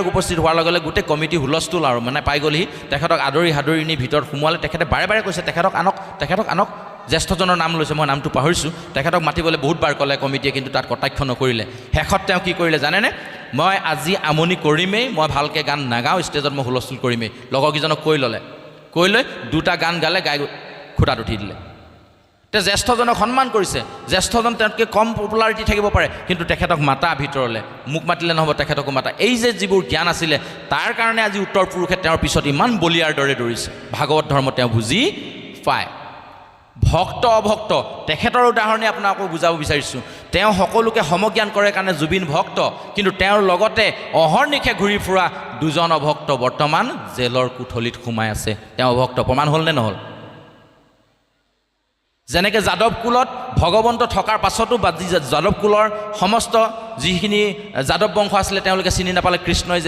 উপস্থিত হোৱাৰ লগে লগে গোটেই কমিটি হুলস্থুল আৰু মানে পাই গ'লহি তেখেতক আদৰি সাদৰি নি ভিতৰত সোমোৱালে তেখেতে বাৰে বাৰে কৈছে তেখেতক আনক জ্যেষ্ঠজনৰ নাম লৈছে মই নামটো পাহৰিছোঁ তেখেতক মাতিবলৈ বহুতবাৰ ক'লে কমিটিয়ে কিন্তু তাত কটাক্ষ নকৰিলে শেষত তেওঁ কি কৰিলে জানেনে মই আজি আমনি কৰিমেই মই ভালকৈ গান নাগাওঁ ষ্টেজত মই হুলস্থুল কৰিমেই লগৰকেইজনক কৈ লৈ দুটা গান গালে গাই খুটাত উঠি দিলে তেওঁ জ্যেষ্ঠজনক সন্মান কৰিছে জ্যেষ্ঠজন তেওঁতকৈ কম পপুলাৰিটি থাকিব পাৰে কিন্তু তেখেতক মাতা ভিতৰলৈ মোক মাতিলে নহ'ব তেখেতকো মাতা এই যে যিবোৰ জ্ঞান আছিলে তাৰ কাৰণে আজি উত্তৰ পুৰুষে তেওঁৰ পিছত ইমান বলিয়াৰ দৰে দৌৰিছে ভাগৱত ধৰ্ম তেওঁ বুজি পায় ভক্ত অভক্ত তেখেতৰ উদাহৰণে আপোনাক বুজাব বিচাৰিছোঁ তেওঁ সকলোকে সমজ্ঞান কৰে কাৰণে জুবিন ভক্ত কিন্তু তেওঁৰ লগতে অহৰ্নিশে ঘূৰি ফুৰা দুজন অভক্ত বৰ্তমান জেলৰ কোঠলিত সোমাই আছে তেওঁ অভক্ত প্ৰমাণ হ'ল নে নহ'ল যেনেকৈ যাদৱ কুলত ভগৱন্ত থকাৰ পাছতো বা যাদৱ কুলৰ সমস্ত যিখিনি যাদৱ বংশ আছিলে তেওঁলোকে চিনি নাপালে কৃষ্ণই